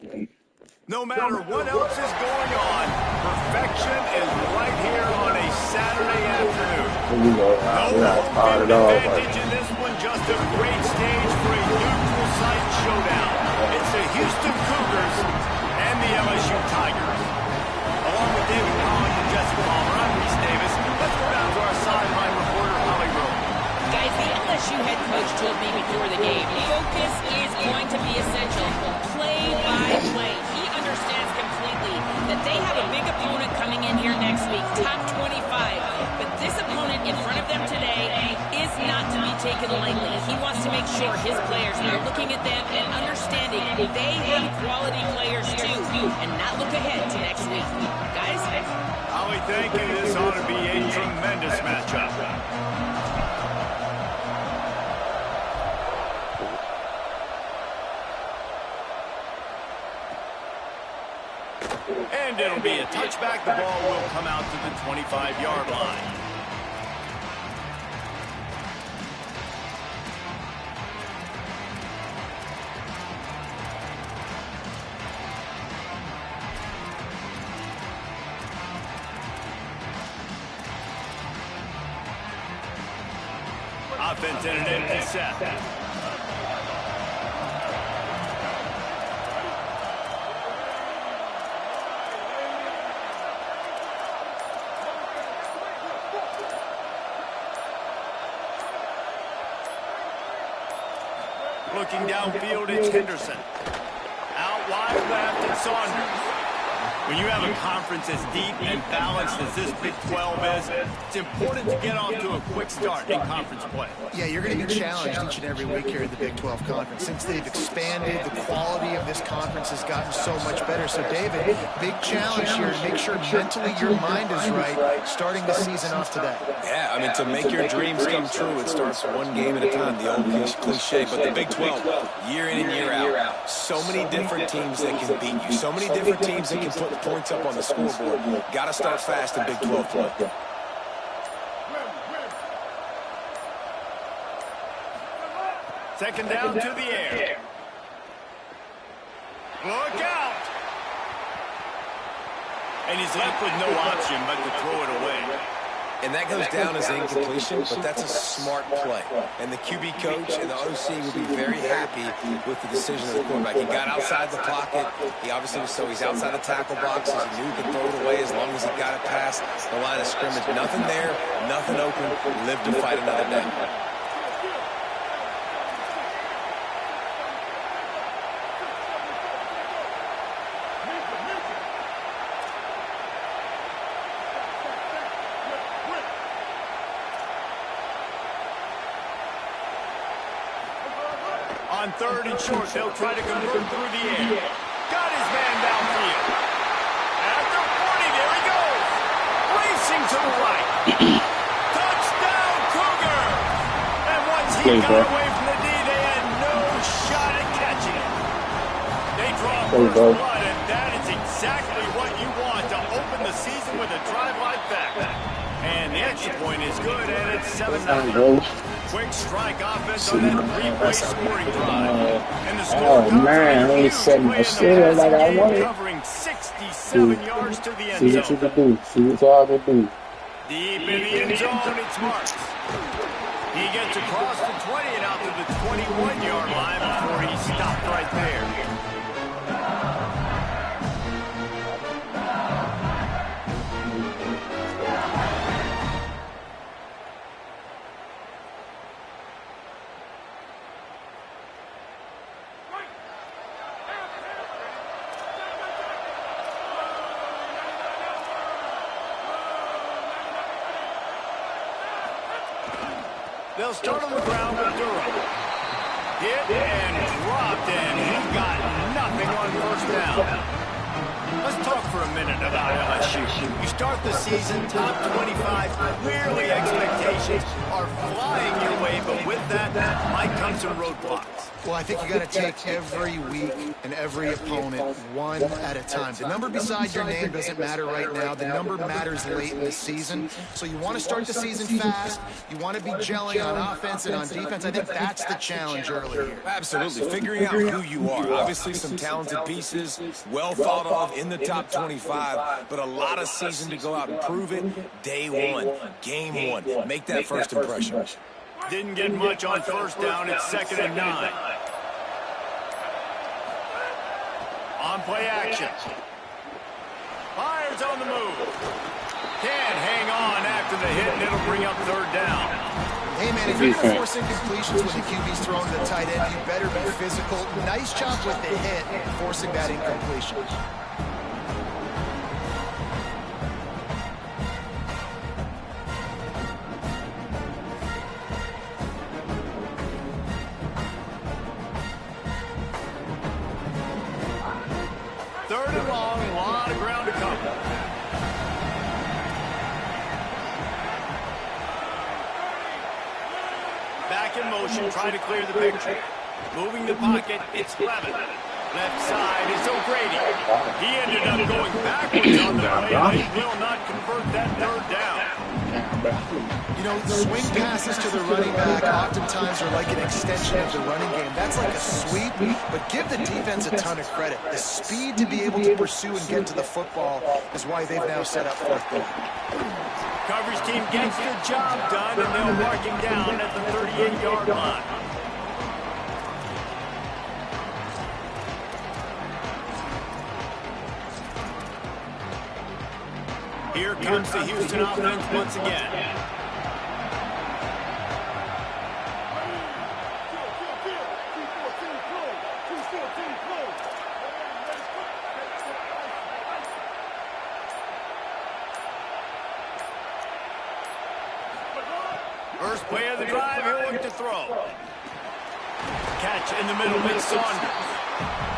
No matter what else is going on, perfection is right here on a Saturday afternoon. No home field advantage in this one, just a great stage for a neutral site showdown. It's the Houston Cougars and the LSU Tigers. Along with David Collins and Jesse Palmer, I'm Reese Davis. Let's go down to our sideline reporter, Holly Rowe. Guys, the LSU head coach told me before the game, focus is going to be essential. Play by play. He understands completely that they have a big opponent coming in here next week, top 25. But this opponent in front of them today is not to be taken lightly. He wants to make sure his players are looking at them and understanding they have quality players too, and not look ahead to next week. Guys? Holly, thank you. This ought to be a tremendous matchup. And it'll be a touchback. The ball will come out to the 25-yard line. Offense in an empty set. Looking downfield, it's Henderson. Out wide left, it's Saunders. When you have a conference as deep and balanced as this Big 12 is, it's important to get off to a quick start in conference play. Yeah, you're going to be challenged each and every week here in the Big 12 Conference. Since they've expanded, the quality of this conference has gotten so much better. So, David, big challenge here to make sure mentally your mind is right starting the season off today. Yeah, I mean, to make your dreams come true, it starts one game at a time, the old cliche. But the Big 12, year in and year out, so many different teams that can beat you, so many different teams that can put points up on the scoreboard. Got to start fast in Big 12 play. Second down to the air. Look out! And he's left with no option but to throw it away. And that goes down as incompletion, but that's a smart play. And the QB coach and the OC will be very happy with the decision of the quarterback. He got outside the pocket. He obviously was he's outside the tackle boxes. He knew he could throw it away as long as he got it past the line of scrimmage. Nothing there, nothing open. Live to fight another day. On third and short, they'll try to convert through the air. Got his man downfield. At the 40, there he goes. Racing to the right. Touchdown, Cougar! And once he got away from the D, they had no shot at catching it. They draw first blood, and that is exactly what you want to open the season with a drive like that. And the extra point is good, and it's 7-0. Quick strike offense on that three-way scoring drive. And the score comes man, I ain't setting my shit like I wanted. Covering 67 yards to the end zone. See what you can do. See what y'all can do. Deep in the end zone, it's Marks. He gets across the 20 and out to the 21-yard line before he stopped right there. They'll start on the ground with Durham. Hit and dropped, and he got nothing on first down. Let's talk for a minute about LSU. You start the season top 25. Clearly expectations are flying your way, but with that might come some roadblocks. Well, I think you got to take every week and every opponent one at a time. The number beside your name doesn't matter right now. The number matters late in the season. So you want to start the season fast. You want to be gelling on offense and on defense. I think that's the challenge early here. Absolutely. Figuring out who you are. Obviously, some talented pieces, well thought of in the top 25, but a lot of season to go out and prove it. Day one, game one. Make that first impression. Didn't get much on first down. It's 2nd and 9. On play action. Fires on the move. Can't hang on after the hit, and it'll bring up 3rd down. Hey, man, if you're going to force incompletions when the QB's throwing to the tight end, you better be physical. Nice job with the hit, forcing that incompletion. Trying to clear the picture. Moving the pocket, it's Levin. Left side is O'Grady. He ended up going backwards on the play, but he will not convert that 3rd down. You know, swing passes to the running back oftentimes are like an extension of the running game. That's like a sweep, but give the defense a ton of credit. The speed to be able to pursue and get to the football is why they've now set up 4th down. Coverage team gets the job done, and they'll mark him down at the 38-yard line. Here comes the Houston offense once again. First play of the drive, he'll look to throw. Catch in the middle, it's Saunders.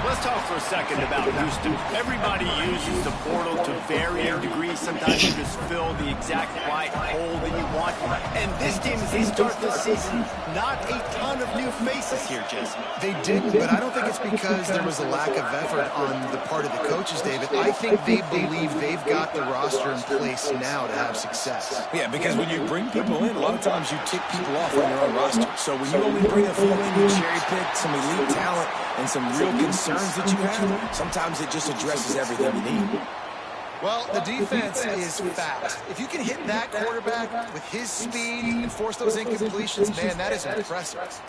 Let's talk for a second about Houston. Everybody uses the portal to varying degrees. Sometimes you just fill the exact right hole that you want. And this team, as they start this season, not a ton of new faces here, Jesse. They didn't, but I don't think it's because there was a lack of effort on the part of the coaches, David. I think they believe they've got the roster in place now to have success. Yeah, because when you bring people in, a lot of times you tick people off on your own roster. So when you only bring a few in, you cherry pick some elite talent and some real concerns that you have, sometimes it just addresses everything you need. Well, the defense is fast. If you can hit that quarterback with his speed and force those incompletions, man, that is impressive.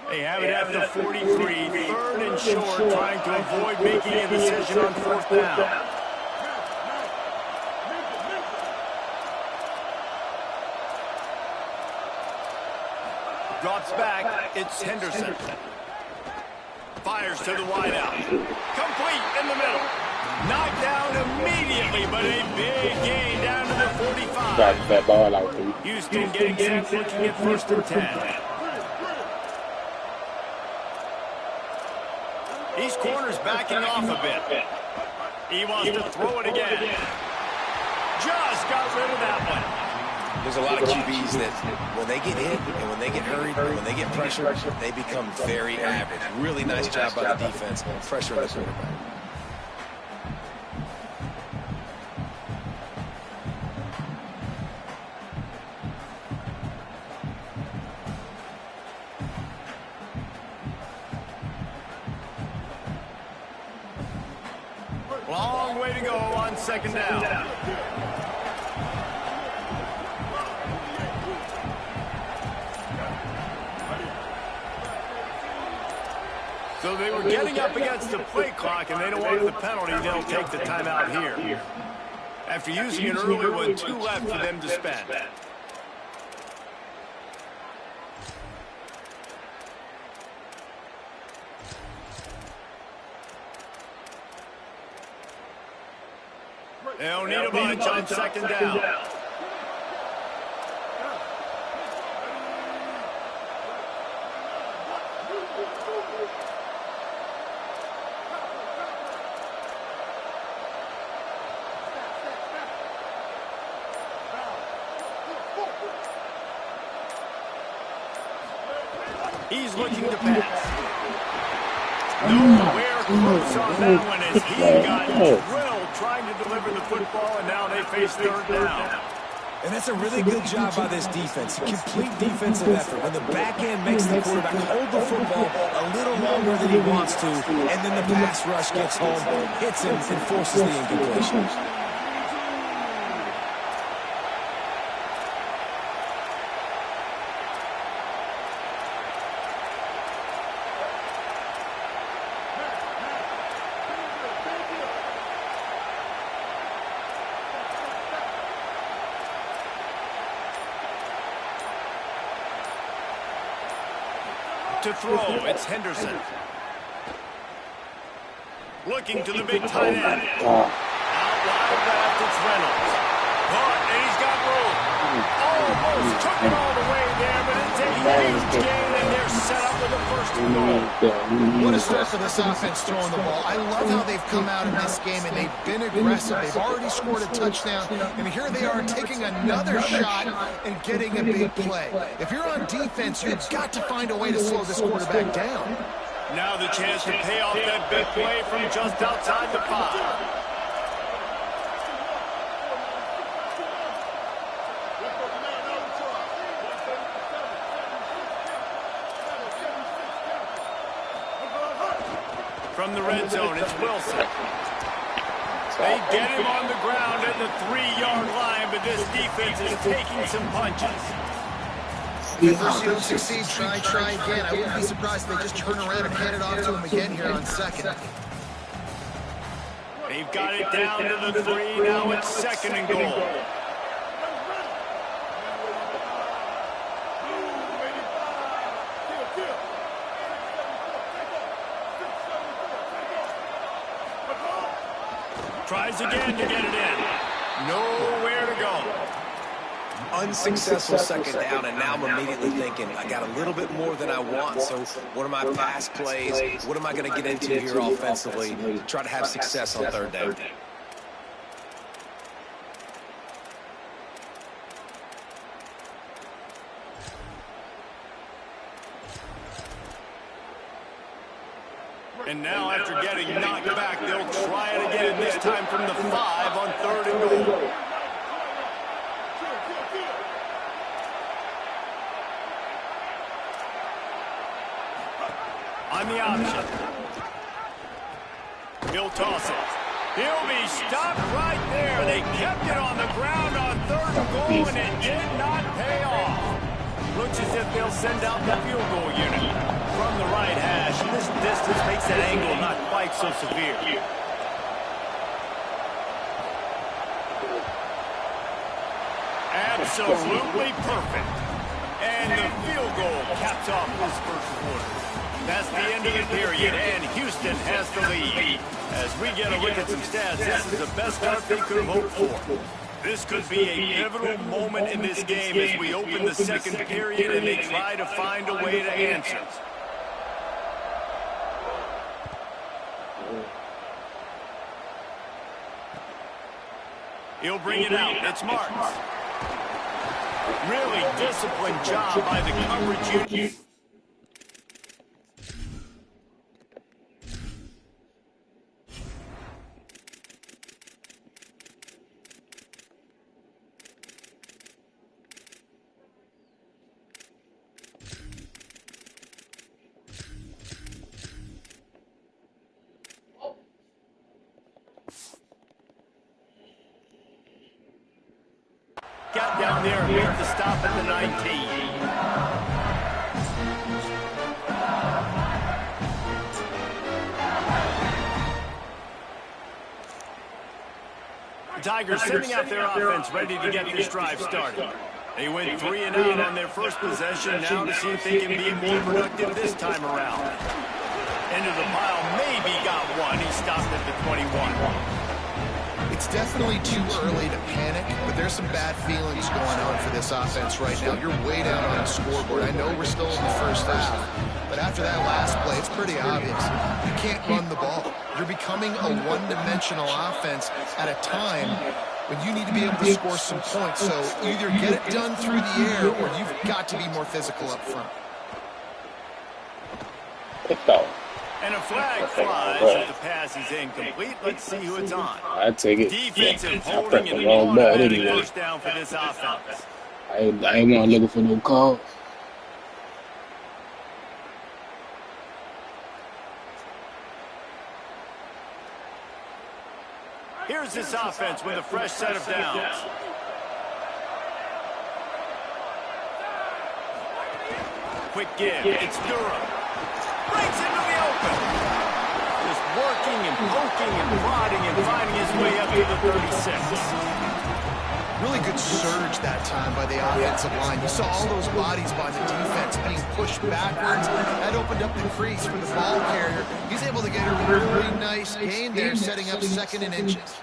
They have it at the 43, 3rd and short, trying to avoid making a decision on 4th down. Drops back, it's Henderson. Fires to the wideout. Complete in the middle. Knocked down immediately, but a big gain down to the 45. Houston getting set, looking at 1st and 10. These corners backing off a bit. He wants to throw it again. Just got rid of that one. There's a lot of QBs that when they get hit and when they get hurried and when they get pressured, they become very average. Really nice job by the defense, pressure on the quarterback. Long way to go on 2nd down. So they were getting up against the play clock, and they don't want the penalty. They'll take the timeout here. After using an early one, 2 left for them to spend. They'll need a bunch on 2nd down. He's looking to pass. Nowhere close on that one as he got drilled trying to deliver the football, and now they face third down. And that's a really good job by this defense, a complete defensive effort. When the back end makes the quarterback hold the football a little longer than he wants to, and then the pass rush gets home, hits him, and forces the incompletion. To throw, it's Henderson. Looking to the big tight end. Out wide left, it's Reynolds. Caught, and he's got room. Almost took it all the way there, but it's a huge gain, and they're set up with the first and goal. What a start for this offense throwing the ball. I love how they've come out in this game, and they've been aggressive. They've already scored a touchdown, and here they are taking another shot and getting a big play. If you're on defense, you've got to find a way to slow this quarterback down. Now the chance to pay off that big play from just outside the 5. From the red zone, it's Wilson. They get him on the ground at the 3-yard line, but this defense is taking some punches. If first you don't succeed, try again. I wouldn't be surprised if they just turn around and hand it off to him again here on second. They've got it down to the 3. Now it's second and goal. Tries again to get it in. Nowhere to go. Unsuccessful second down, and now I'm immediately thinking, I got a little bit more than I want, so what are my pass plays? What am I going to get into here offensively to try to have success on third down? And now after getting knocked back, they'll try it again, this time from the 5 on third and goal. On the option. He'll toss it. He'll be stopped right there. They kept it on the ground on third and goal, and it did not pay off. Looks as if they'll send out the field goal unit from the right hash. This distance makes that angle not quite so severe. Absolutely perfect. And the field goal caps off this first quarter. That's the end of the period, and Houston has the lead. As we get a look at some stats, this is the best start they could have hoped for. This could be a pivotal moment in this game as we open the second period and they try to find a way to answer. He'll bring it out. It's Marks. Really disciplined job by the coverage unit. Got down there and made the stop at the 19. The Tigers sending out their offense ready to get this drive started. They went 3 and out on their first possession, now to see if they can be more productive this time around. Into the pile, maybe got one. He stopped at the 21. It's definitely too early to panic, but there's some bad feelings going on for this offense right now. You're way down on the scoreboard. I know we're still in the first half, but after that last play, it's pretty obvious. You can't run the ball. You're becoming a one-dimensional offense at a time when you need to be able to score some points. So either get it done through the air or you've got to be more physical up front. And a flag flies if the pass is incomplete. Let's see who it's on. I take it. Defensive I holding pressed and the wrong button automatic anyway. first down for this offense. I ain't want looking for no call. Here's this offense with a fresh set of downs. Quick give. It's Durham. Breaks into the open. Just working and poking and prodding and finding his way up to the 36. Really good surge that time by the offensive line. You saw all those bodies by the defense being pushed backwards. That opened up the crease for the ball carrier. He's able to get a really nice gain there, setting up 2nd and inches.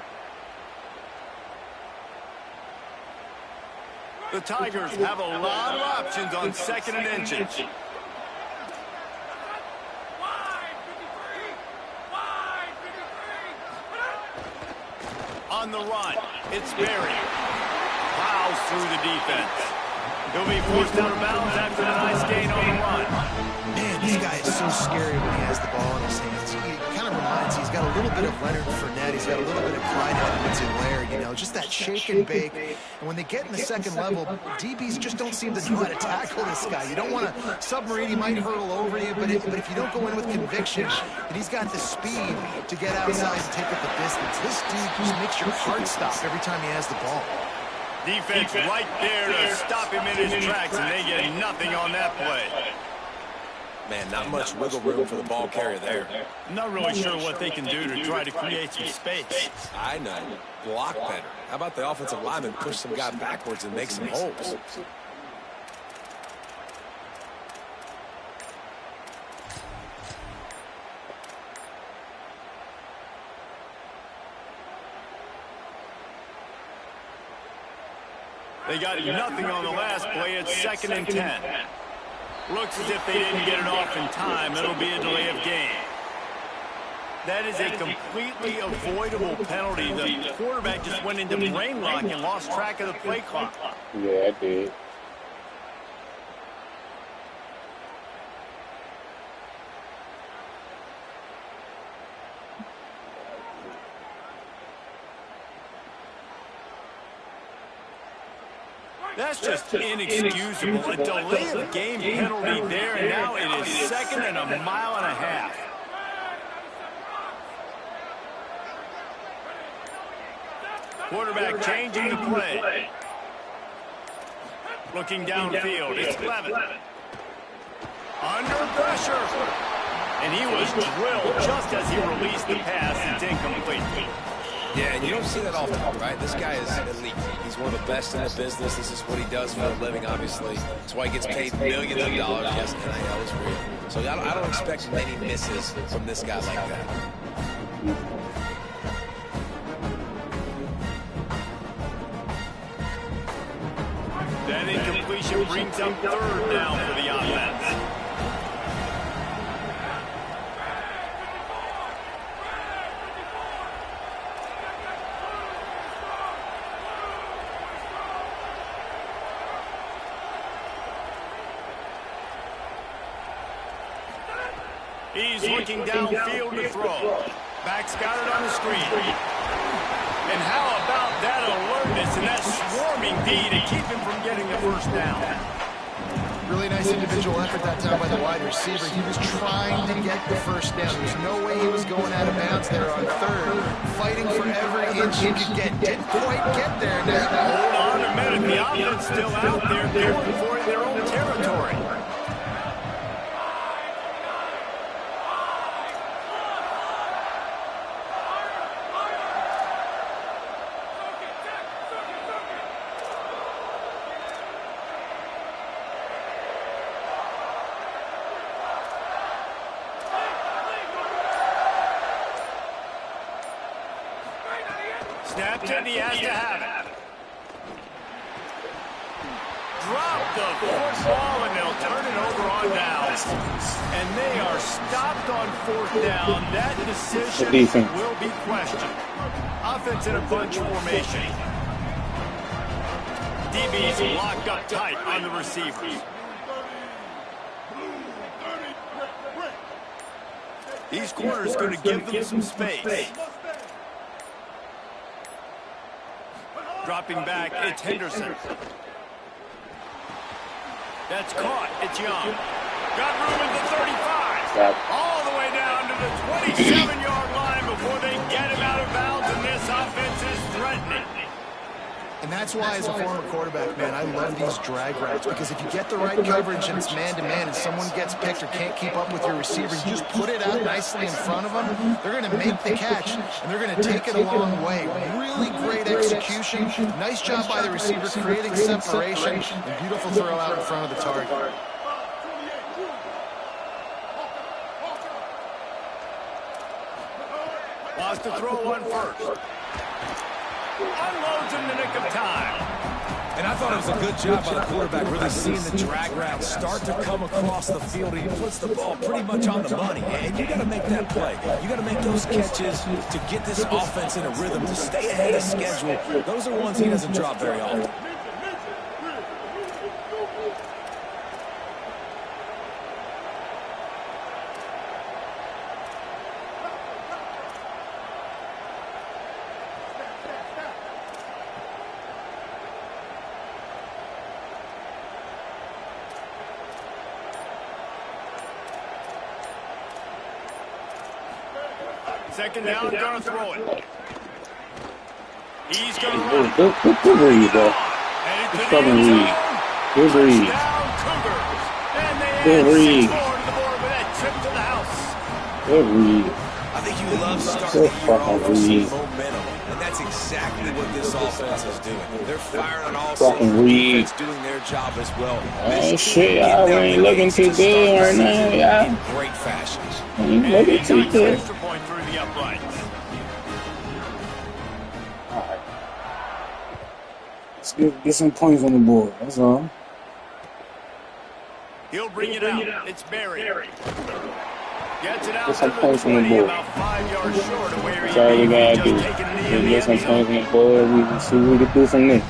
The Tigers have a lot of options on 2nd and inches. On the run, it's Berry. Plows through the defense. He'll be forced out of bounds after the nice gain on the run. Man, this guy is so scary when he has the ball in his hands. He kind of reminds you, he's got a little bit of Leonard Fournette. He's got a little bit of Clyde Edwards-Helaire, you know, just that shake and bake. And when they get in the second level, DBs just don't seem to know how to tackle this guy. You don't want to submarine. He might hurtle over you, but if you don't go in with conviction, and he's got the speed to get outside and take up the distance, this dude just makes your heart stop every time he has the ball. Defense right there to stop him in his tracks, and they get nothing on that play. Man, not much wiggle room for the ball carrier there. I'm not really sure what they can do to try to create some space. I know. Block better. How about the offensive lineman push some guy backwards and make some holes? They got nothing on the last play. It's 2nd and 10. Looks as if they didn't get it off in time. It'll be a delay of game. That is a completely avoidable penalty. The quarterback just went into brain lock and lost track of the play clock. Yeah, I did. That's just inexcusable. A delay of game penalty there, and now it is 2nd and a mile and a half. Quarterback changing the play. Looking downfield, it's Levin. Under pressure. And he was drilled just as he released the pass. It's incomplete. Yeah, and you don't see that often, right? This guy is elite. He's one of the best in the business. This is what he does for a living, obviously. That's why he gets paid millions of dollars. Yes, NIL is real. So I don't expect many misses from this guy like that. That incompletion brings up 3rd down for the offense. He's looking downfield to throw. Back's got it on the screen. And how about that alertness and that swarming D to keep him from getting the first down? Really nice individual effort that time by the wide receiver. He was trying to get the first down. There's no way he was going out of bounds there on 3rd. Fighting for every inch he could get. Didn't quite get there. Hold on a minute. The offense still out there going for it in their own territory. Snapped it, he has to have it. Drop the football, and they'll turn it over on downs. And they are stopped on 4th down. That decision will be questioned. Offense in a bunch formation. DB's locked up tight on the receivers. These corners going to give them some space. Dropping back, it's Henderson. That's caught. It's Young. Got room at the 35. All the way down to the 27-yard line before they get him out of bounds, and this offense is threatening. And that's why, as a former quarterback, man, I love these drag routes, because if you get the right coverage and it's man-to-man and someone gets picked or can't keep up with your receiver, you just put it out nicely in front of them, they're going to make the catch, and they're going to take it a long way. Really great execution. Nice job by the receiver creating separation, and beautiful throw out in front of the target. Wants to throw one first. Unloads in the nick of time. And I thought it was a good job by the quarterback, really seeing the drag route start to come across the field. He puts the ball pretty much on the money. And you got to make that play. You got to make those catches to get this offense in a rhythm, to stay ahead of schedule. Those are ones he doesn't drop very often. Second down, gonna throw it. He's gonna Good run. read, bro. Good fucking read. Good read. Good read. Good read. I think you love starting the year off with some momentum, and that's exactly what this offense is doing. They're firing on all cylinders, doing their job as well. Oh shit, y'all ain't looking too good right now, y'all. In great fashion. Ain't looking too good. Extra point through the uprights. Alright. Let's get some points on the board, that's all. He'll bring it out. It's Barry. Gets it out Get to some the points on the 20, board. about 5 yards short of where That's all we he gotta just do. taking it in the Get some end points zone. on the board, we can see what we can do from there.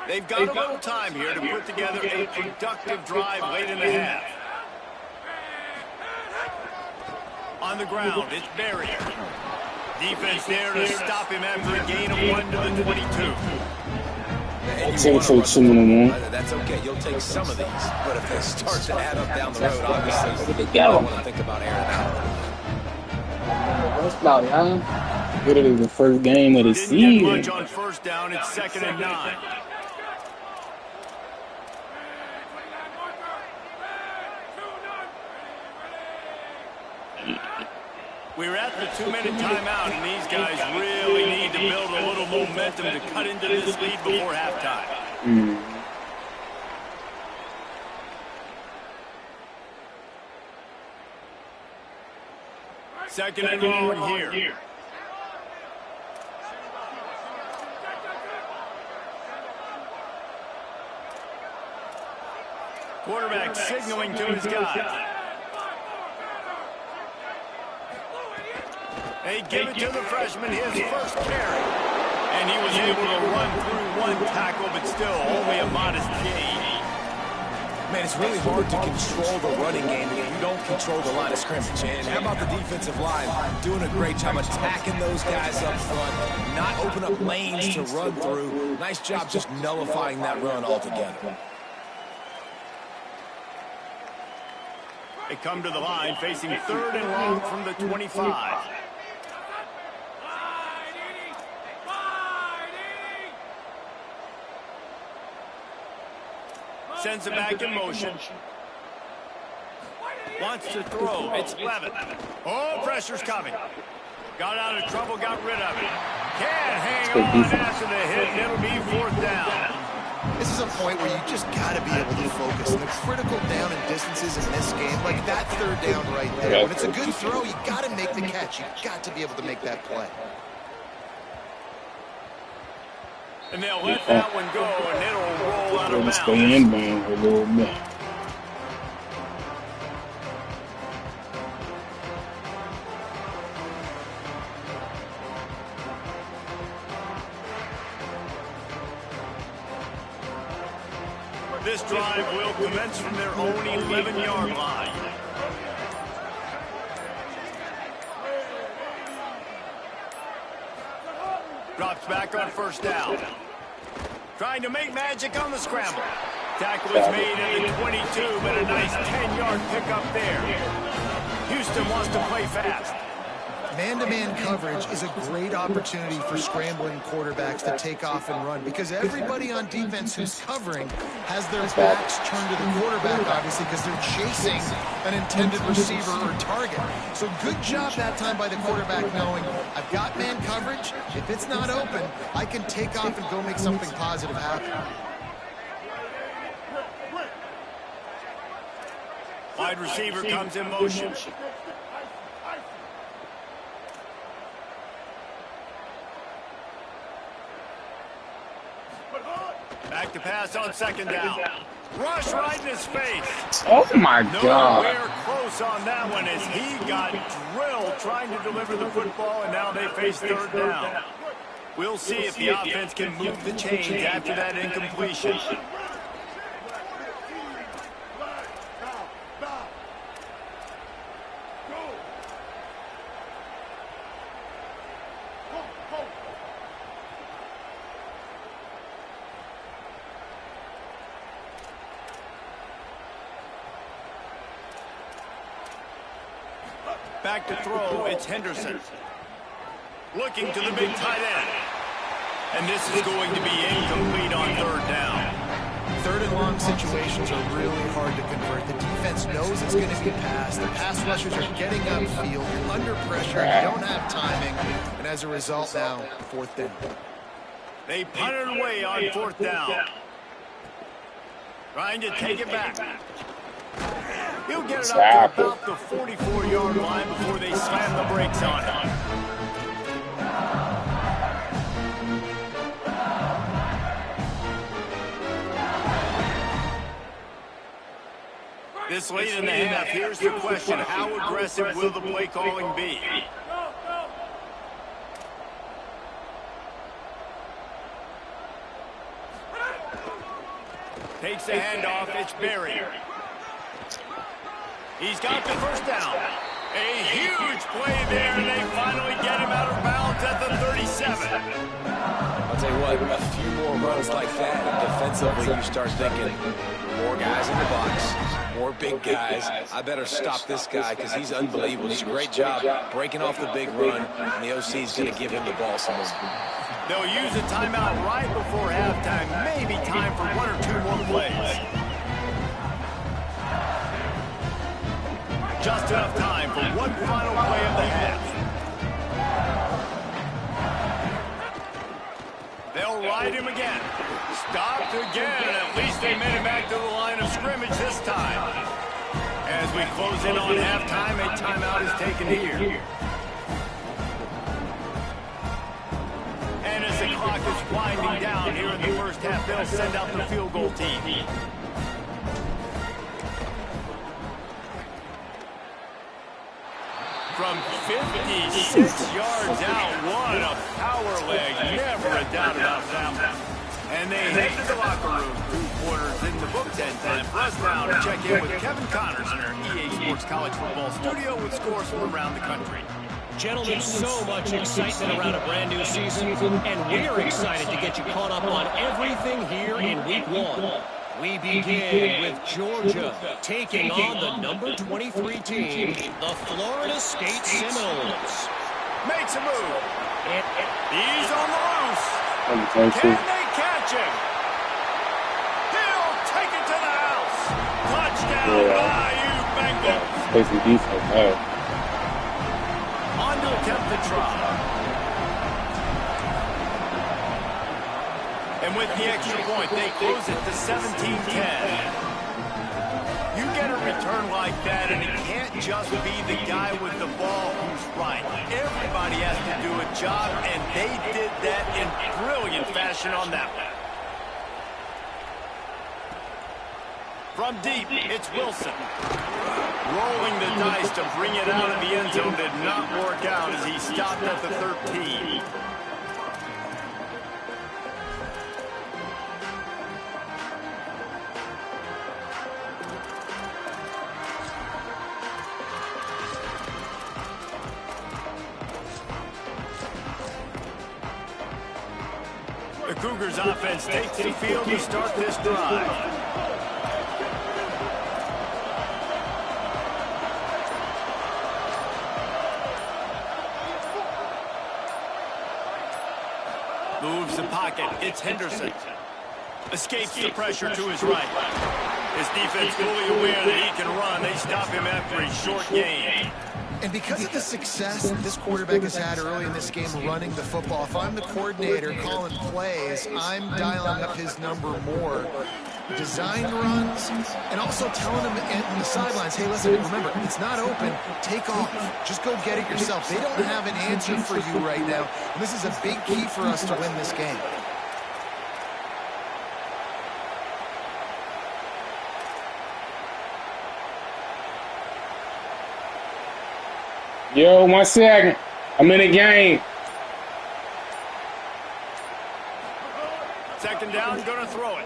They've got a little time here to put together a productive drive late in the half. On the ground, it's Barry. Defense there to stop him after a gain of 1 to the 22. That's some of them, man. That's okay. You'll take some of these, but if they start to add up down the road, obviously They you go. don't want to think about airing out. What's about, y'all? Get it as the first game of the Didn't get much season. on first down. It's 2nd and 9. We're at the 2-minute timeout, and these guys really need to build a little momentum to cut into this lead before halftime. Second and long here. Quarterback signaling to his guy. They give it to the freshman, his first carry. And he was able to run through one tackle, but still only a modest gain. Man, it's really hard to control the running game if you don't control the line of scrimmage. And how about the defensive line doing a great job attacking those guys up front, not open up lanes to run through. Nice job just nullifying that run altogether. They come to the line facing 3rd and long from the 25. Sends it back in motion. Wants to throw. It's Levin. Oh, pressure's coming. Got out of trouble, got rid of it. Can't hang on after the hit, and it'll be 4th down. This is a point where you just got to be able to focus. And the critical down and distances in this game, like that 3rd down right there. When it's a good throw, you got to make the catch. You got to be able to make that play. And they'll let that one go, and it'll roll out of Let's bounds. stay inbound for a little bit. This drive will commence from their own 11-yard line. Drops back on first down. Trying to make magic on the scramble. Tackle is made at the 22, but a nice 10-yard pickup there. Houston wants to play fast. Man-to-man coverage is a great opportunity for scrambling quarterbacks to take off and run because everybody on defense who's covering has their backs turned to the quarterback, obviously, because they're chasing an intended receiver or target. So good job that time by the quarterback knowing I've got man coverage. If it's not open, I can take off and go make something positive happen. Wide receiver comes in motion. Back to pass on second down. Rush right in his face. Oh my God. Nowhere close on that one as he got drilled trying to deliver the football, and now they face third down. We'll see if the offense can move the chains after that incompletion. Back to throw, it's Henderson. Looking to the big tight end. And this is going to be incomplete on third down. Third and long situations are really hard to convert. The defense knows it's going to be passed. The pass rushers are getting upfield. You're under pressure. You don't have timing. And as a result now, fourth down. They punted away on fourth down. Trying to take it back. He'll get it up to about the 44-yard line before they slam the brakes on him. This late in the half, here's the question. How aggressive will the play calling be? Takes the handoff, it's Berry. He's got the first down. A huge play there, and they finally get him out of bounds at the 37. I'll tell you what, a few more runs like that, and defensively you start thinking more guys in the box, more big guys. I better stop this guy because he's unbelievable. He's a great job breaking off the big run, and the OC is going to give him the ball some more. They'll use a timeout right before halftime, maybe time for one or two more plays. Just enough time for one final play of the half. They'll ride him again. Stopped again. At least they made it back to the line of scrimmage this time. As we close in on halftime, a timeout is taken here. And as the clock is winding down here in the first half, they'll send out the field goal team. From 56 yards out, what a power leg. Never a doubt about that. And they head to the locker room. 2 quarters in the books, and time for us now to check in with Kevin Connors in our EA Sports College Football studio with scores from around the country. Gentlemen, so much excitement around a brand new season, and we're excited to get you caught up on everything here in Week 1. We begin with Georgia taking on the number 23 team, the Florida State Seminoles. Makes a move. He's on the loose. Can Can they catch him? He'll take it to the house. Touchdown, IU Bengals. Basically defense, man. On to attempt the try. And with the extra point, they close it to 17-10. You get a return like that, and it can't just be the guy with the ball who's right. Everybody has to do a job, and they did that in brilliant fashion on that one. From deep, it's Wilson. Rolling the dice to bring it out of the end zone did not work out as he stopped at the 13. The Cougars offense takes the field to start this drive. Moves the pocket. It's Henderson. Escapes the pressure to his right. His defense fully aware that he can run. They stop him after a short gain. And because of the success that this quarterback has had early in this game running the football, if I'm the coordinator calling plays, I'm dialing up his number more. Design runs, and also telling him in the sidelines, hey, listen, remember, it's not open. Take off. Just go get it yourself. They don't have an answer for you right now. And this is a big key for us to win this game. Yo, 1 second. I'm in the game. Second down, gonna throw it.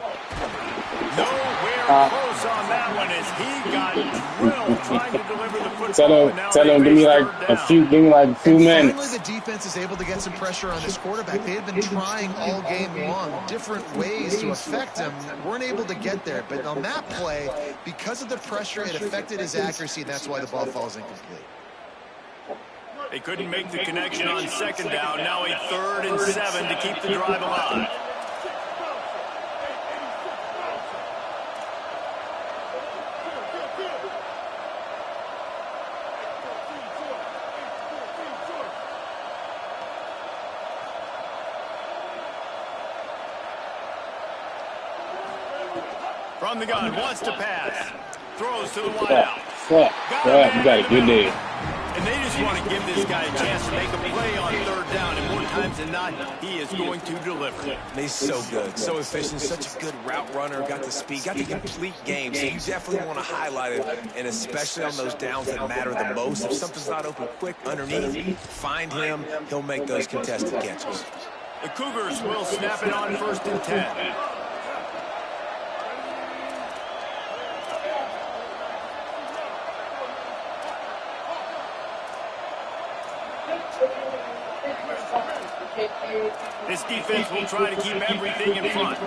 Nowhere close on that one as he got drilled trying to deliver the football. Tell him, give me like a few minutes. Finally, the defense is able to get some pressure on this quarterback. They had been trying all game long, different ways to affect him. Weren't able to get there, but on that play, because of the pressure, it affected his accuracy, and that's why the ball falls incomplete. They couldn't make the connection on second down. Now a 3rd and 7 to keep the drive alive. From the gun, wants to pass. Throws to the wideout. You got a good day. And they just want to give this guy a chance to make a play on 3rd down, and more times than not, he is going to deliver. And he's so good, so efficient, such a good route runner, got the speed, got the complete game, so you definitely want to highlight it, and especially on those downs that matter the most. If something's not open quick underneath, find him, he'll make those contested catches. The Cougars will snap it on 1st and 10. This defense will try to keep everything in front.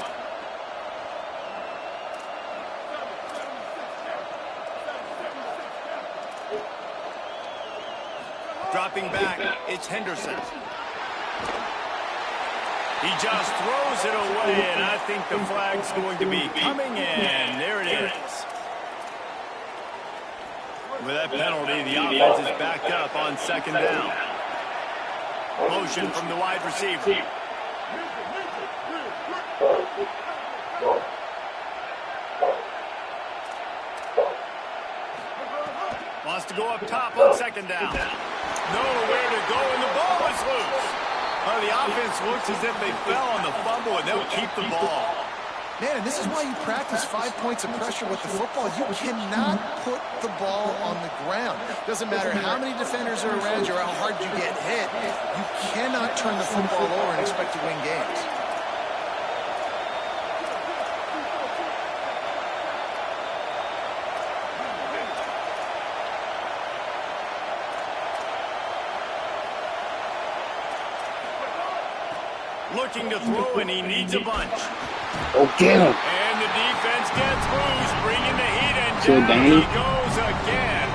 Dropping back, it's Henderson. He just throws it away, and I think the flag's going to be coming in. There it is. With that penalty, the offense is backed up on 2nd down. Motion from the wide receiver. Wants to go up top on 2nd down. Nowhere to go, and the ball is loose. Well, the offense looks as if they fell on the fumble, and they'll keep the ball. Man, and this is why you practice 5 points of pressure with the football. You cannot put the ball on the ground. Doesn't matter how many defenders are around you or how hard you get hit. You cannot turn the football over and expect to win games. Looking to throw, and he needs a bunch. Okay. And the defense gets loose, bringing the heat, and down he goes again.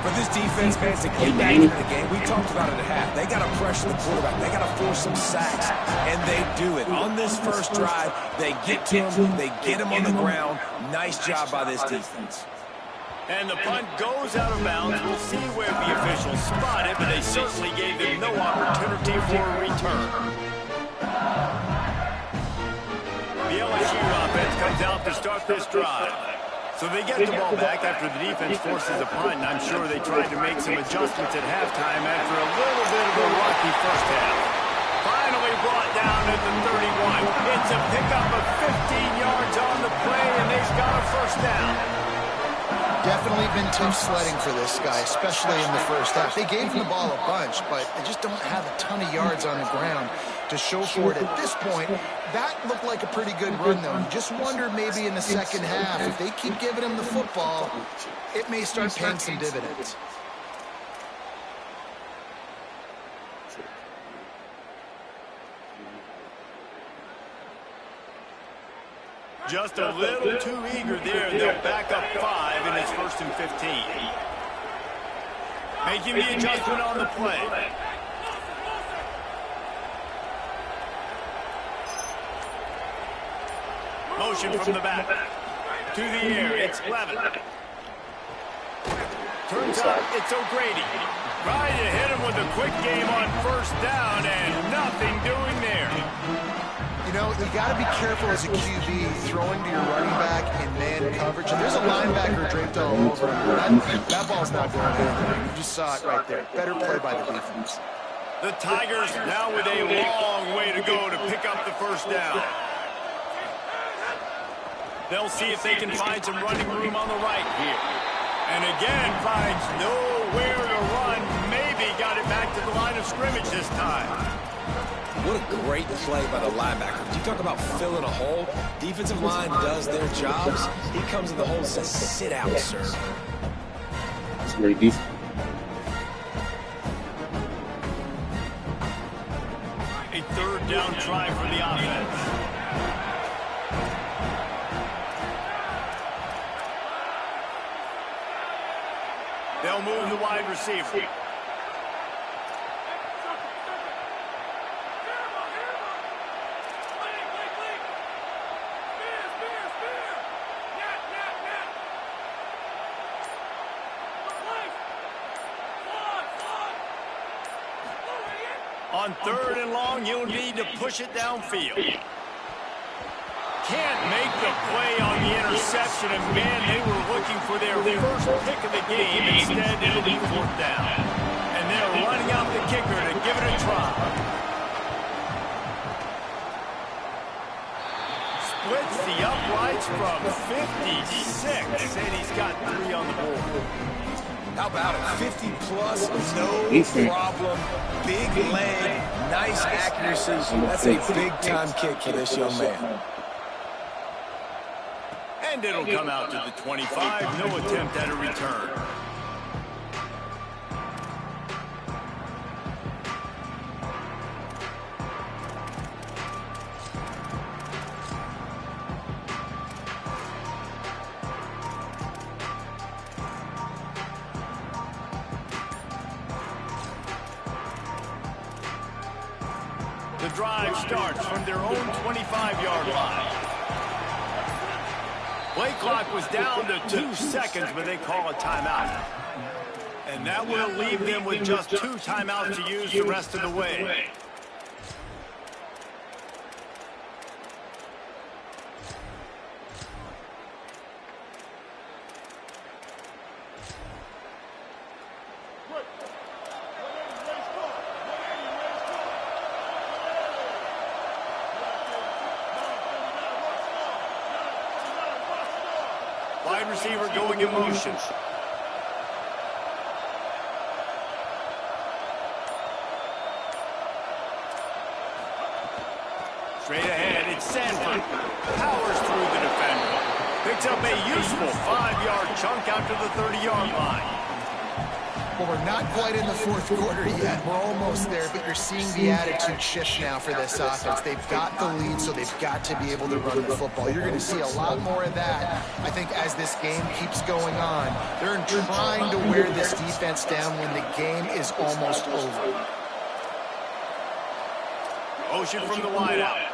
For this defense, man, to get back into the game, we talked about it at half. They got to pressure the quarterback. They got to force some sacks, and they do it. On this first drive, they get to him. They get him on the ground. Nice job by this defense. And the punt goes out of bounds. We'll see where the officials spot it, but they certainly gave them no opportunity for a return. The LSU offense comes out to start this drive. So they get the ball back after the defense forces a punt, and I'm sure they tried to make some adjustments at halftime after a little bit of a rocky first half. Finally brought down at the 31. It's a pickup of 15 yards on the play, and they've got a 1st down. Definitely been tough sledding for this guy, especially in the first half. They gave him the ball a bunch, but they just don't have a ton of yards on the ground to show for it. At this point, that looked like a pretty good run, though. You just wonder maybe in the second half, if they keep giving him the football, it may start paying some dividends. Just a little too eager there. They'll back up 5 and it's 1st and 15. Making the adjustment on the play. Motion from the back. To the air, it's Levin. Turns out it's O'Grady. Trying to hit him with a quick game on 1st down and nothing doing there. You know, you got to be careful as a QB throwing to your running back in man coverage. And there's a linebacker draped all over him. That ball's not going anywhere. You just saw it right there. Better play by the defense. The Tigers now with a long way to go to pick up the 1st down. They'll see if they can find some running room on the right here. And again, finds nowhere to run. Maybe got it back to the line of scrimmage this time. What a great play by the linebacker. You talk about filling a hole. Defensive line does their jobs. He comes in the hole and says, sit out, sir. It's very decent. A 3rd down try for the offense. They'll move the wide receiver. On 3rd and long, you'll need to push it downfield. Can't make the play on the interception, and man, they were looking for their first pick of the game. Instead, it'll be 4th down. And they're running out the kicker to give it a try. Splits the uprights from 56, and he's got 3 on the board. How about it? 50 plus, no problem. Big leg, nice accuracy. That's a big-time kick for this young man. And it'll come out to the 25. No attempt at a return. The drive starts from their own 25-yard line. Play clock was down to 2 seconds, but they call a timeout. And that will leave them with just 2 timeouts to use the rest of the way. Wide receiver going in motion. Straight ahead, it's Sanford. Powers through the defender. Picks up a useful 5-yard chunk out to the 30-yard line. Well, we're not quite in the 4th quarter yet. We're almost there, but you're seeing the attitude shift now for this offense. They've got the lead, so they've got to be able to run the football. You're going to see a lot more of that, I think, as this game keeps going on. They're trying to wear this defense down when the game is almost over. Motion from the wideout.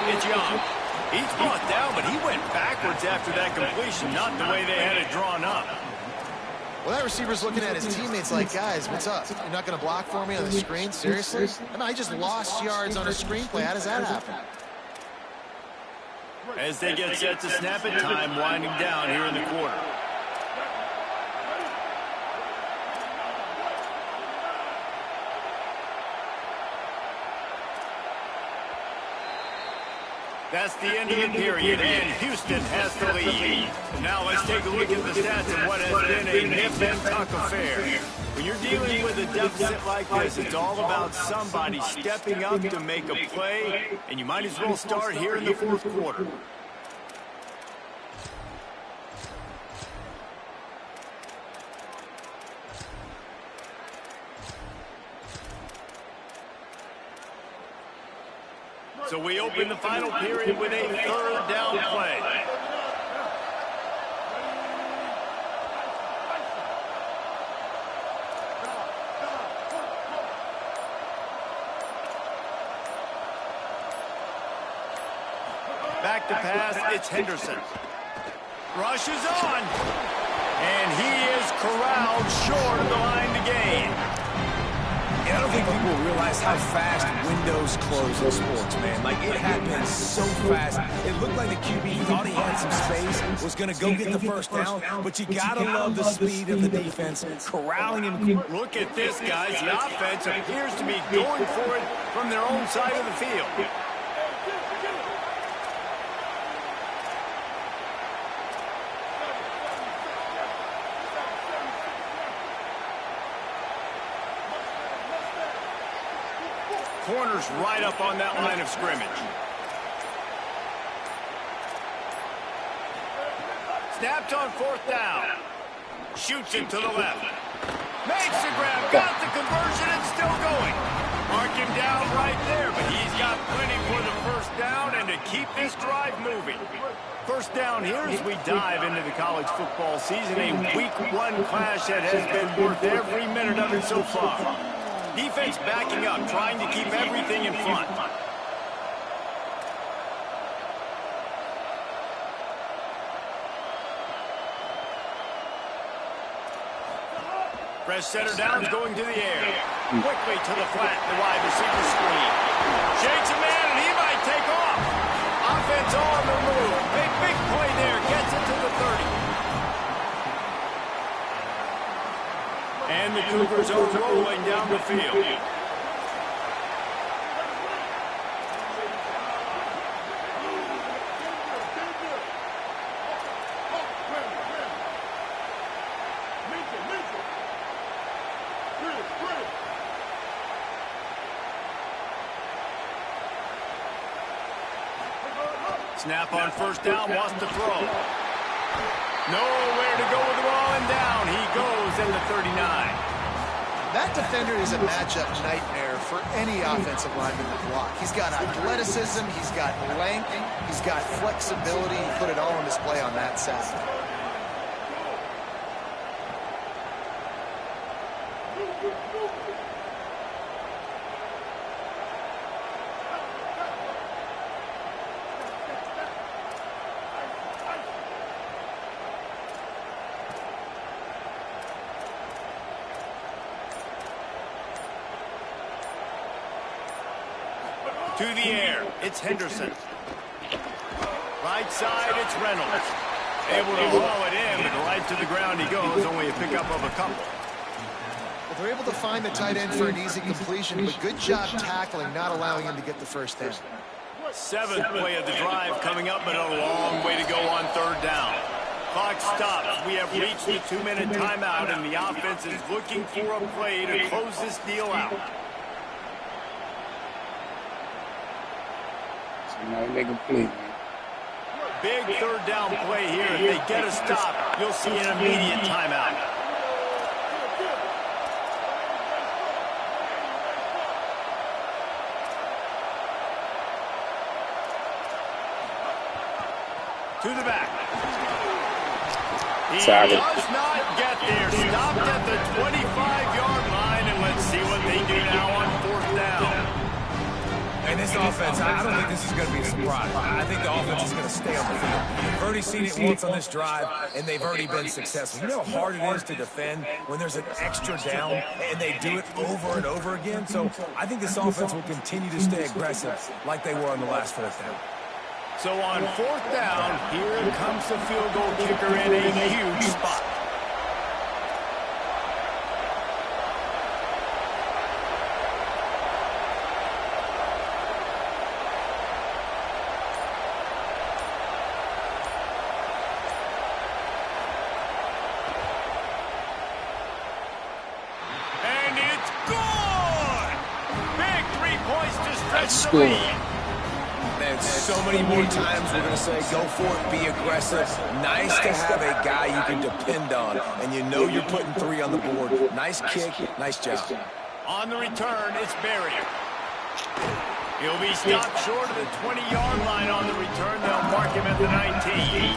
It's Young. He's brought down, but he went backwards after that completion, not the way they had it drawn up. Well, that receiver's looking at his teammates like, guys, what's up? You're not going to block for me on the screen? Seriously? I mean, I just lost yards on a screenplay. How does that happen? As they get set to snap it, time winding down here in the quarter. That's the end of the period, and Houston has to lead. Now let's take a look at the stats of what has been a nip and tuck affair. When you're dealing with a deficit like this, it's all about somebody stepping up to make a play, and you might as well start here in the fourth quarter. So we open the final period with a third down play. Back to pass, it's Henderson. Rush is on. And he is corralled short of the line to gain. I don't think people realize how fast windows close in sports, man. Like, it happened so fast. It looked like the QB thought he had some space, was going to go get the first down, but you got to love the speed of the defense, corralling him. Look at this, guys. The offense appears to be going for it from their own side of the field. Corners right up on that line of scrimmage. Snapped on fourth down. Shoots it to the left. Makes the grab. Got the conversion and still going. Mark him down right there, but he's got plenty for the first down and to keep this drive moving. First down here as we dive into the college football season. A week one clash that has been worth every minute of it so far. Defense backing up, trying to keep everything in front. Fresh setter downs going to the air. Quickly to the flat, the wide receiver screen. Shakes a man, and he might take off. Offense on the move. A big play there, gets it to the 30. And the Cougars are rolling down the field. Snap on first down, wants to throw. Nowhere to go with the ball, and down he goes in the 39. That defender is a matchup nightmare for any offensive lineman to block. He's got athleticism, he's got length, he's got flexibility. He put it all on display on that side. To the air, it's Henderson. Right side, it's Reynolds. Able to haul it in, but right to the ground he goes, only a pickup of a couple. Well, they're able to find the tight end for an easy completion, but good job tackling, not allowing him to get the first down. Seventh play of the drive coming up, but a long way to go on third down. Clock stops. We have reached the 2-minute timeout, and the offense is looking for a play to close this deal out. Make a play. Big third down play here. If they get a stop, you'll see an immediate timeout. To the back. He does not get there. Stopped at the 25-yard line, and let's see what they do now on fourth down. And this offense, I don't think this is going to be a surprise. I think the offense is going to stay on the field. We've already seen it once on this drive, and they've already been successful. You know how hard it is to defend when there's an extra down, and they do it over and over again? So I think this offense will continue to stay aggressive like they were on the last fourth down. So on fourth down, here comes the field goal kicker in a huge spot. points to stretch Let's the go. lead. And so many more times we're going to say, go for it, be aggressive. Nice to have a guy you can depend on, and you know you're putting 3 on the board. Nice kick, nice job. On the return, it's Berry. He'll be stopped short of the 20-yard line on the return. They'll mark him at the 19.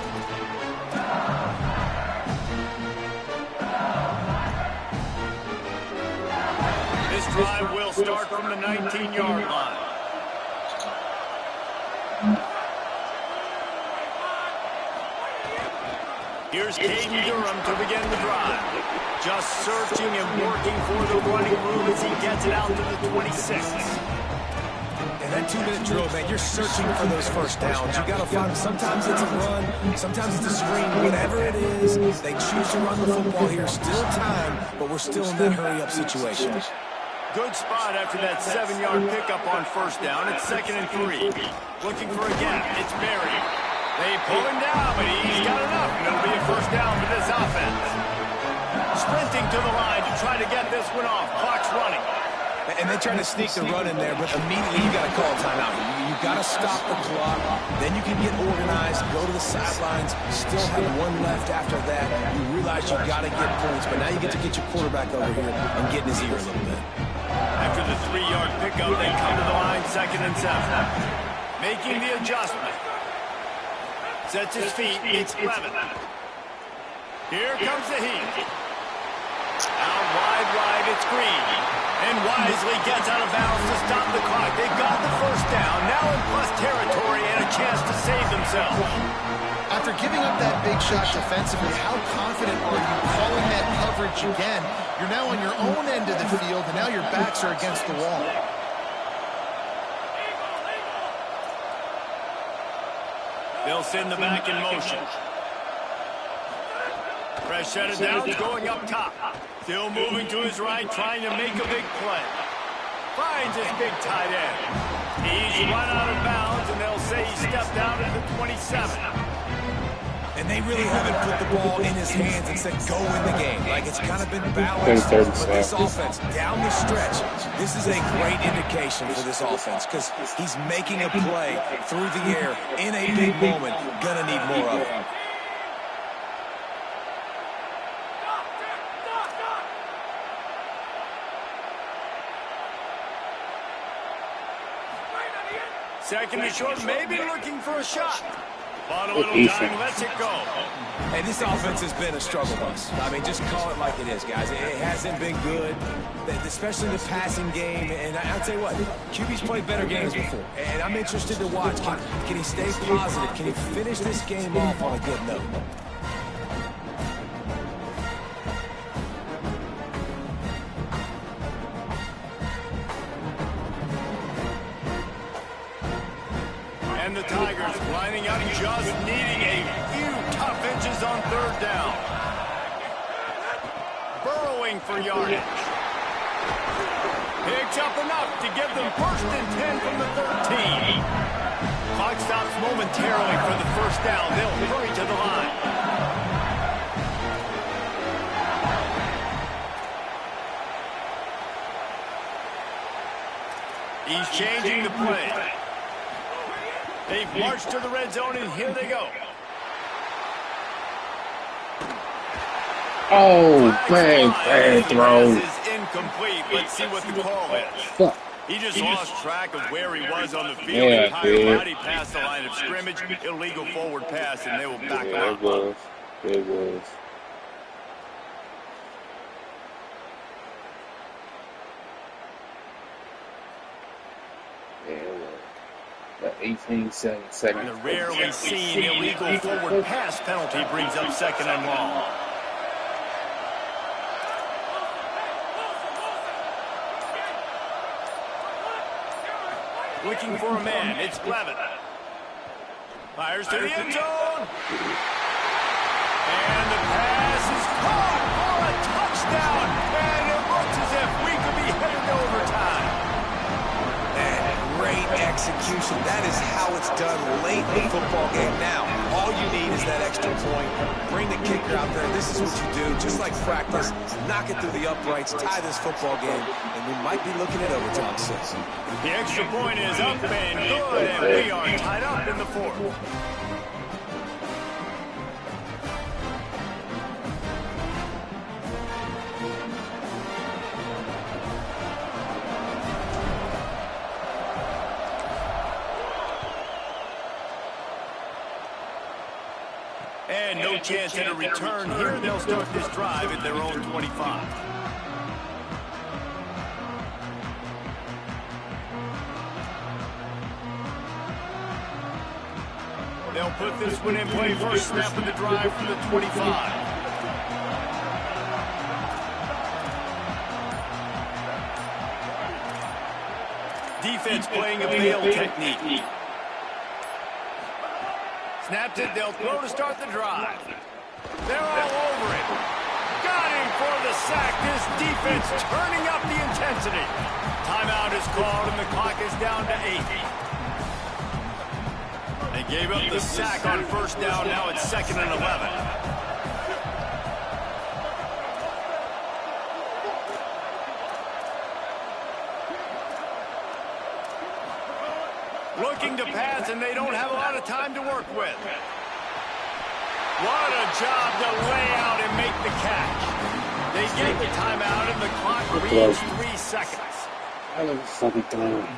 This drive will start from the 19-yard line. Here's Caden Durham to begin the drive. Just searching and working for the running room as he gets it out to the 26. And that 2-minute drill, man, you're searching for those first downs. You got to find them. Sometimes it's a run, sometimes it's a screen. Whatever it is, they choose to run the football here. Still time, but we're still in that hurry-up situation. Good spot after that 7-yard pickup on first down. It's 2nd and 3. Looking for a gap. It's Berry. They pull him down, but he's got enough. It'll be a first down for this offense. Sprinting to the line to try to get this one off. Clock's running. And they try to sneak the run in there, but immediately you got to call a timeout. You got to stop the clock. Then you can get organized, go to the sidelines, still have 1 left after that. You realize you got to get points, but now you get to get your quarterback over here and get in his ear a little bit. After the 3-yard pickup, they come to the line, 2nd and 7. Making the adjustment. Sets his feet, it's Levin. Here comes the heat. Out wide, it's Green. And wisely gets out of bounds to stop the clock. They've got the first down, now in plus territory and a chance to save themselves. After giving up that big shot defensively, how confident are you calling that coverage again? You're now on your own end of the field, and now your backs are against the wall. They'll send the back in motion. Press set it down, going up top. Still moving to his right, trying to make a big play. Finds his big tight end. He's run out of bounds, and they'll say he stepped out at the 27. And they really haven't put the ball in his hands and said, go win the game. Like, it's kind of been balanced. But this offense, down the stretch, this is a great indication for this offense because he's making a play through the air in a big moment. Gonna need more of it. Second and short, maybe looking for a shot. Bought a little time, lets it go. Hey, this offense has been a struggle bus. I mean, just call it like it is, guys. It hasn't been good, especially the passing game. And I'll tell you what, QB's played better games before. And I'm interested to watch. Can he stay positive? Can he finish this game off on a good note? And the Tigers lining up, just needing a few tough inches on 3rd down. Burrowing for yardage. Picks up enough to give them 1st and 10 from the 13. Clock stops momentarily for the first down. They'll hurry to the line. He's changing the play. They've marched to the red zone, and here they go. Oh, bad throw. This is incomplete. Let's see what the call is. Fuck. He just lost track of where he was on the field. Yeah, Entire body past the line of scrimmage. Illegal forward pass, and they will back him up. It was. The 18 seconds. The rarely seen illegal forward pass penalty brings up 2nd and long. Looking for a man, it's Levin. Fires to the end zone. And the pass is caught for a touchdown. And it looks as if we could be headed to overtime. Great execution. That is how it's done late in the football game. Now, all you need is that extra point. bring the kicker out there. This is what you do, just like practice. Knock it through the uprights, tie this football game, and we might be looking at overtime soon. The extra point is up and good, and we are tied up in the fourth. And no chance at a return here. They'll start this drive at their own 25. They'll put this one in play. First snap of the drive from the 25. Defense playing a bail technique. Snapped it, they'll throw to start the drive. They're all over it. Got him for the sack. This defense turning up the intensity. Timeout is called and the clock is down to 8. They gave up the sack on first down. Now it's 2nd and 11. Looking to pass, and they don't have a lot of time to work with. What a job to lay out and make the catch. They get the timeout, and the clock reads 3 seconds. I love fucking time.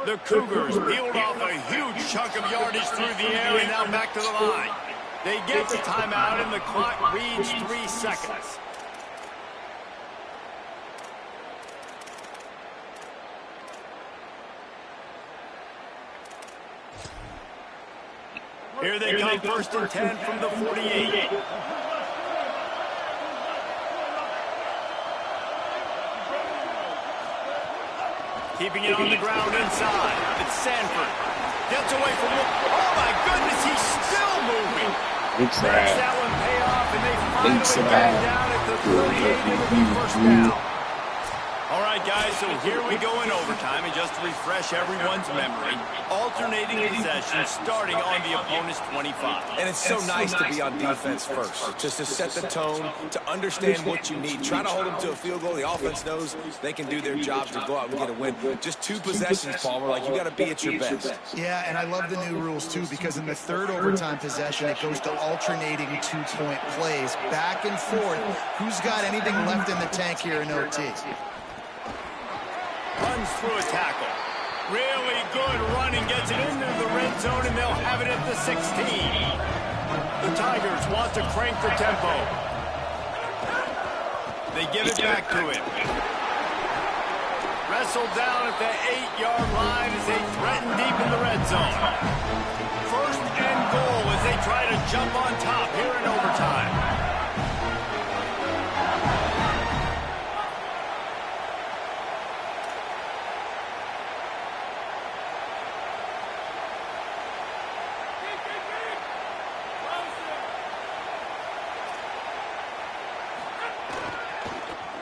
The Cougars peeled off a huge chunk of yardage through the air and now back to the line. They get the timeout, and the clock reads 3 seconds. Here they come, 1st and 10 from the 48. Keeping it on the ground inside. It's Sanford. Gets away from him. Oh, my goodness, he's still moving. Makes that one pay off, and they finally get down at the 38 and it'll be 1st down. All right, guys, so here we go in overtime, and just to refresh everyone's memory, alternating possessions starting on the opponent's 25. And it's so nice to be on defense first, just to set the tone, to understand what you need. Try to hold them to a field goal. The offense knows they can do their job to go out and get a win. Just 2 possessions, Palmer, like you got to be at your best. Yeah, and I love the new rules, too, because in the 3rd overtime possession, it goes to alternating 2-point plays, back and forth. Who's got anything left in the tank here in OT? Runs through a tackle. Really good running, gets it into the red zone, and they'll have it at the 16. The Tigers want to crank the tempo. They give it back to him. Wrestled down at the 8-yard line as they threaten deep in the red zone. 1st and goal as they try to jump on top here in overtime.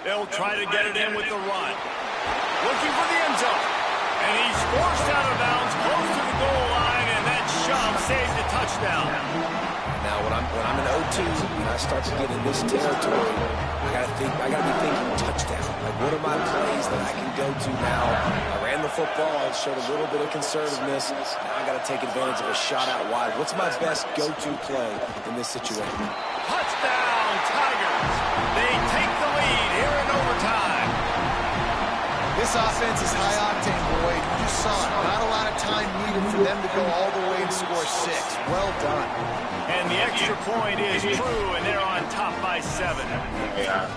They'll try to get it in with the run. Looking for the end zone. And he's forced out of bounds close to the goal line, and that shove saves the touchdown. Now, when I'm in O2 and I start to get in this territory, I gotta be thinking touchdown. Like, what are my plays that I can go to now? I ran the football, I showed a little bit of conservativeness. Now I gotta take advantage of a shot out wide. What's my best go-to play in this situation? Touchdown, Tigers. They take the lead here in overtime. This offense is high octane, Boyd. You just saw it. Not a lot of time needed for them to go all the way and score 6. Well done. And the extra point is true, and they're on top by 7. Yeah.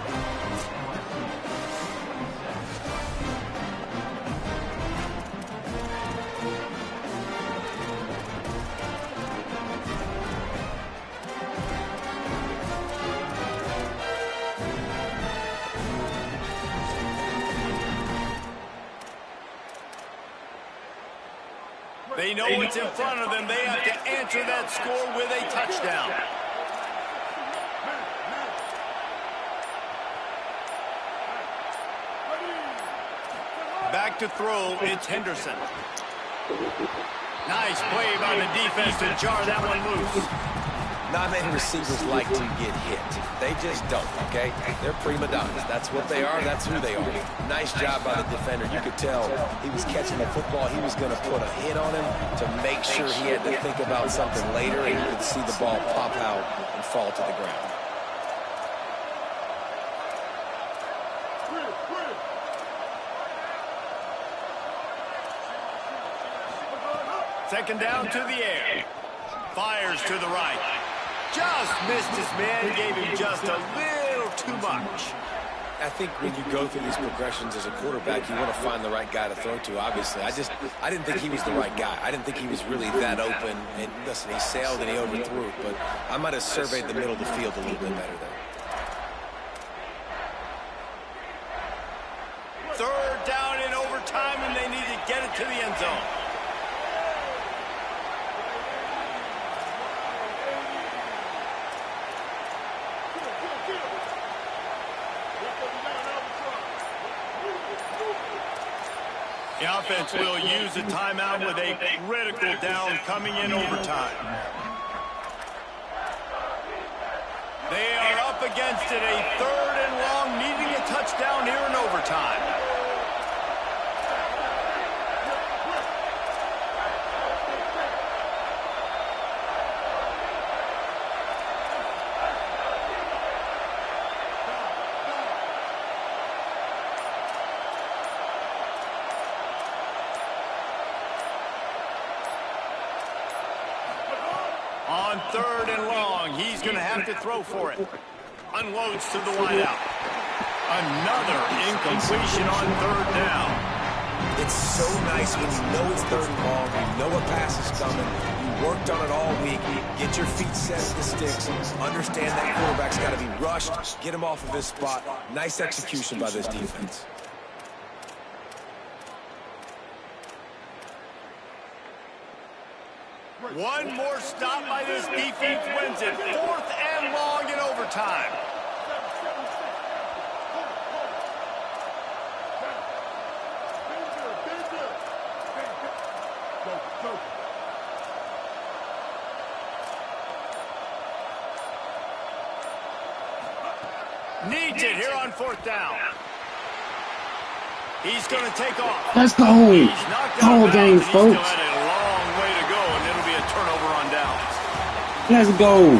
They know what's in front of them. They have to answer that score with a touchdown. Back to throw, it's Henderson. Nice play by the defense to jar that one loose. Not many receivers like to get hit. They just don't, okay? They're prima donnas. That's what they are. That's who they are. Nice job by the defender. You could tell he was catching the football. He was going to put a hit on him to make sure he had to think about something later, and you could see the ball pop out and fall to the ground. Second down to the air. Fires to the right. Just missed his man. Gave him just a little too much. I think when you go through these progressions as a quarterback, you want to find the right guy to throw to, obviously. I didn't think he was the right guy. I didn't think he was really that open. And listen, he sailed and he overthrew it, but I might have surveyed the middle of the field a little bit better there. Third down in overtime, and they need to get it to the end zone. The offense will use a timeout with a critical down coming in overtime. They are up against it, a third and long, needing a touchdown here in overtime. On third and long, he's going to have to throw for it. Unloads to the wideout. Another incompletion on third down. It's so nice when you know it's third and long, you know a pass is coming, you worked on it all week, get your feet set at the sticks, understand that quarterback's got to be rushed, get him off of his spot. Nice execution by this defense. One more stop by this defense wins it. Fourth and long in overtime. Needs it here on fourth down. He's going to take off. Let's go. Whole game, folks. Turnover on downs. Let's go.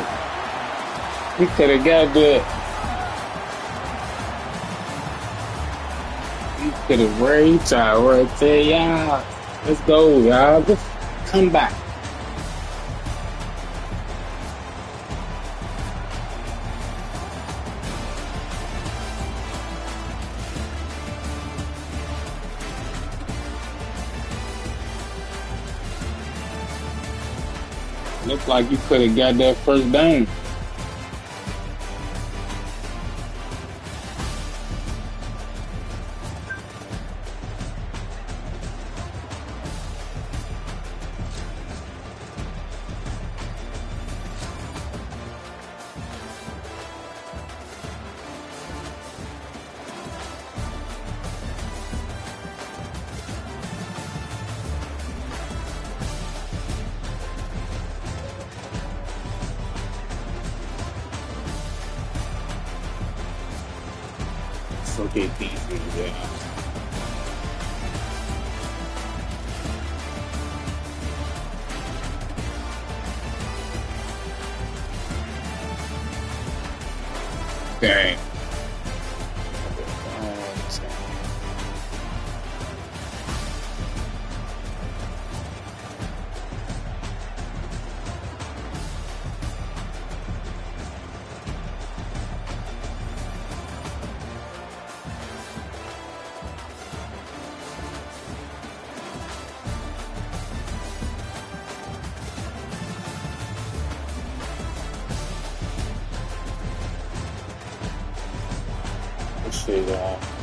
We could have got that. We could have reached out right there, y'all. Let's go, y'all. Just come back. Looks like you could have got that first down. Okay, yeah. Okay. Let's see that.